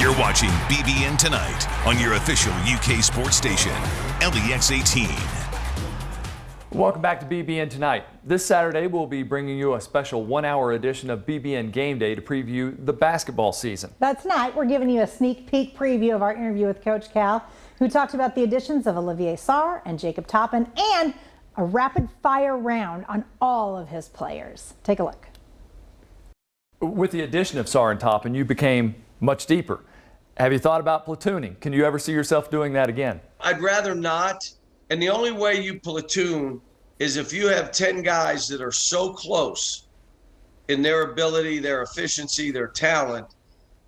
You're watching BBN Tonight on your official UK sports station, LEX 18. Welcome back to BBN Tonight. This Saturday, we'll be bringing you a special one-hour edition of BBN Game Day to preview the basketball season. But tonight, we're giving you a sneak peek preview of our interview with Coach Cal, who talked about the additions of Olivier Sarr and Jacob Toppin and a rapid-fire round on all of his players. Take a look. With the addition of Sarr and Toppin, you became much deeper. Have you thought about platooning? Can you ever see yourself doing that again? I'd rather not. And the only way you platoon is if you have 10 guys that are so close in their ability, their efficiency, their talent,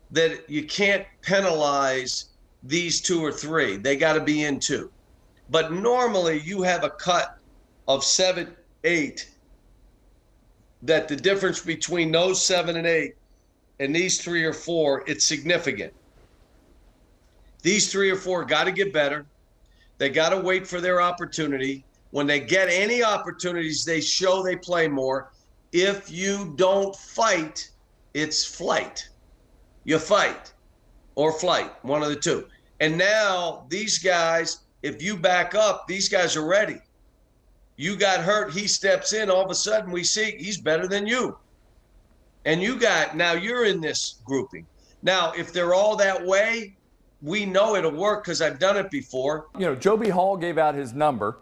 that you can't penalize these 2 or 3. They got to be in 2. But normally you have a cut of 7, 8, that the difference between those 7 and 8 and these 3 or 4, it's significant. These 3 or 4 got to get better. They got to wait for their opportunity. When they get any opportunities, they show they play more. If you don't fight, it's flight. You fight or flight, one of the two. And now these guys, if you back up, these guys are ready. You got hurt, he steps in, all of a sudden we see he's better than you. And now you're in this grouping. Now, if they're all that way, we know it'll work because I've done it before. You know, Joe B. Hall gave out his number,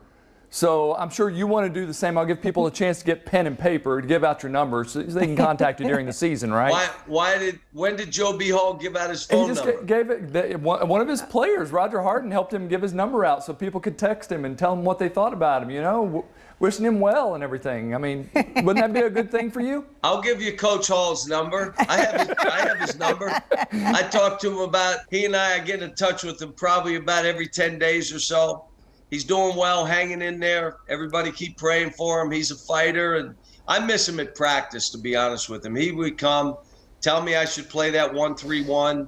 so I'm sure you want to do the same. I'll give people a chance to get pen and paper to give out your number so they can contact you during the season, right? When did Joe B. Hall give out his phone number? He just gave it. One of his players, Roger Harden, helped him give his number out so people could text him and tell him what they thought about him, you know, wishing him well and everything. I mean, wouldn't that be a good thing for you? I'll give you Coach Hall's number. I have his number. I talk to him he and I get in touch with him probably about every 10 days or so. He's doing well, hanging in there. Everybody keep praying for him. He's a fighter, and I miss him at practice, to be honest with him. He would come, tell me I should play that 1-3-1.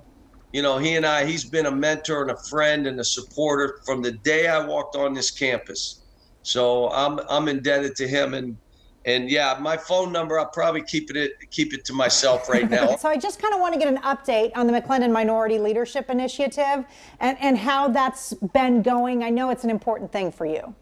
You know, he's been a mentor and a friend and a supporter from the day I walked on this campus. So I'm indebted to him, and yeah, my phone number, I'll probably keep it to myself right now. So I just kind of want to get an update on the McClendon Minority Leadership Initiative and how that's been going. I know it's an important thing for you.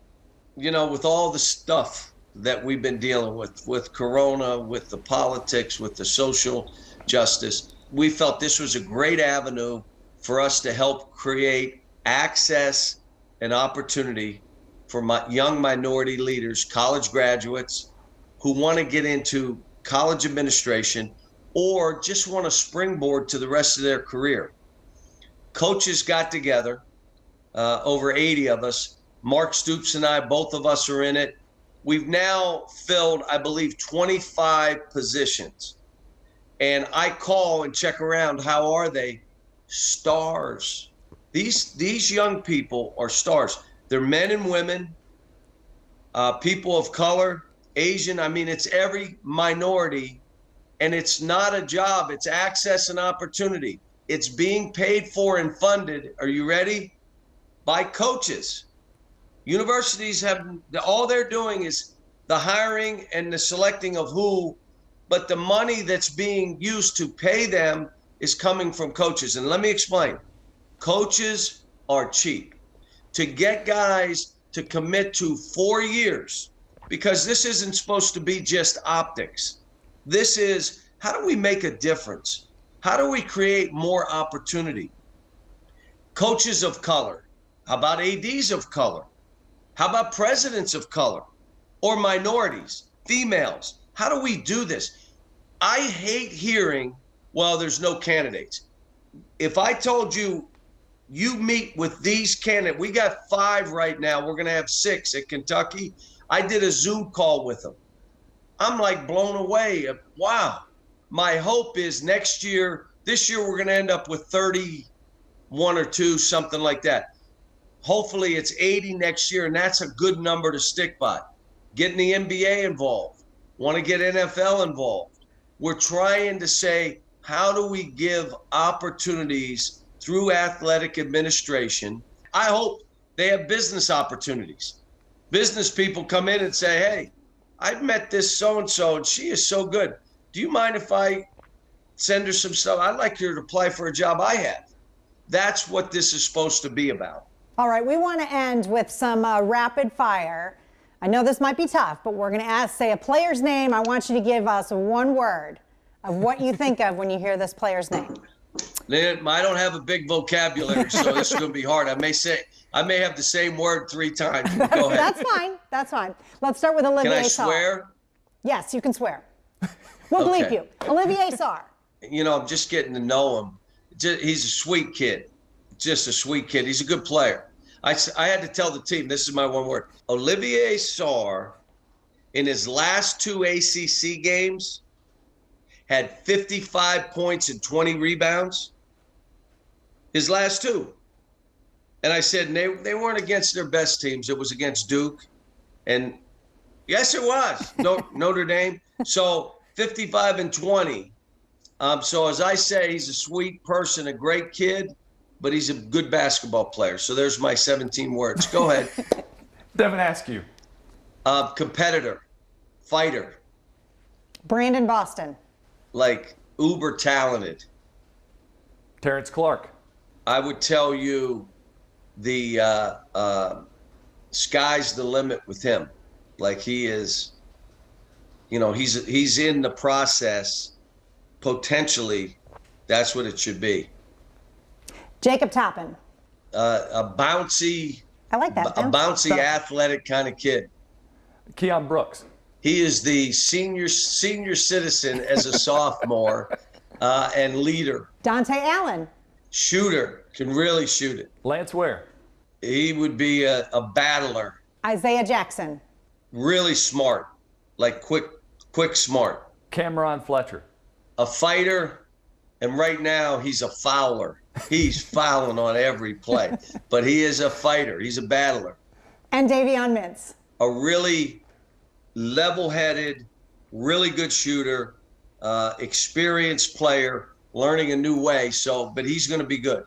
You know, with all the stuff that we've been dealing with Corona, with the politics, with the social justice, we felt this was a great avenue for us to help create access and opportunity for young minority leaders, college graduates, who want to get into college administration or just want to springboard to the rest of their career. Coaches got together, over 80 of us. Mark Stoops and I, both of us are in it. We've now filled, I believe, 25 positions. And I call and check around, how are they? Stars. These young people are stars. They're men and women, people of color, Asian. I mean, it's every minority, and it's not a job. It's access and opportunity. It's being paid for and funded. Are you ready? By coaches. Universities all they're doing is the hiring and the selecting of who, but the money that's being used to pay them is coming from coaches. And let me explain. Coaches are cheap. To get guys to commit to 4 years, because this isn't supposed to be just optics. This is, how do we make a difference? How do we create more opportunity? Coaches of color. How about ADs of color? How about presidents of color or minorities, females? How do we do this? I hate hearing, well, there's no candidates. If I told you, you meet with these candidates, we got 5 right now. We're going to have 6 at Kentucky. I did a Zoom call with them. I'm like blown away. Wow. My hope is this year we're going to end up with 31 or 2, something like that. Hopefully it's 80 next year, and that's a good number to stick by. Getting the NBA involved. Want to get NFL involved. We're trying to say, how do we give opportunities through athletic administration? I hope they have business opportunities. Business people come in and say, hey, I've met this so-and-so, and she is so good. Do you mind if I send her some stuff? I'd like her to apply for a job I have. That's what this is supposed to be about. All right, we want to end with some rapid fire. I know this might be tough, but we're going to say a player's name. I want you to give us one word of what you think of when you hear this player's name. I don't have a big vocabulary, so this is going to be hard. I may have the same word 3 times. Go ahead. That's fine. That's fine. Let's start with Olivier Can I Sarr. swear? Yes, you can swear. We'll bleep you. Olivier Sarr. You know, I'm just getting to know him. He's a sweet kid. Just a sweet kid. He's a good player. I had to tell the team, this is my one word. Olivier Sarr, in his last 2 ACC games, had 55 points and 20 rebounds. His last 2. And I said, they weren't against their best teams. It was against Duke. And yes, it was. Notre Dame. So 55 and 20. So as I say, he's a sweet person, a great kid, but he's a good basketball player. So there's my 17 words. Go ahead. Devin Askew. Competitor, fighter. Brandon Boston. Like uber talented. Terrence Clark. I would tell you the sky's the limit with him. Like he is, you know, he's in the process. Potentially, that's what it should be. Jacob Toppin. A bouncy. I like that. A bouncy, athletic kind of kid. Keon Brooks. He is the senior citizen as a sophomore and leader. Dante Allen. Shooter, can really shoot it. Lance Ware. He would be a battler. Isaiah Jackson. Really smart, like quick smart. Cameron Fletcher. A fighter, and right now he's a fouler. He's fouling on every play, but he is a fighter. He's a battler. And Davion Mintz. A really level-headed, really good shooter, experienced player, learning a new way. But he's going to be good.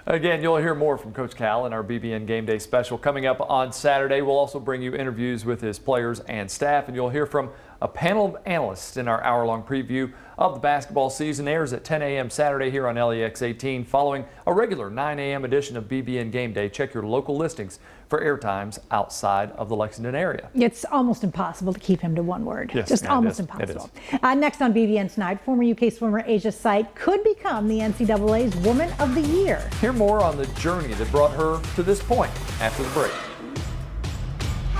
Again, you'll hear more from Coach Cal in our BBN Game Day special coming up on Saturday. We'll also bring you interviews with his players and staff, and you'll hear from a panel of analysts in our hour-long preview of the basketball season. Airs at 10 a.m. Saturday here on LEX 18, following a regular 9 a.m. edition of BBN Game Day. Check your local listings for airtimes outside of the Lexington area. It's almost impossible to keep him to one word. Yes, Just almost impossible. Next on BBN Tonight, former UK swimmer Asia Sight could become the NCAA's Woman of the Year. Hear more on the journey that brought her to this point after the break.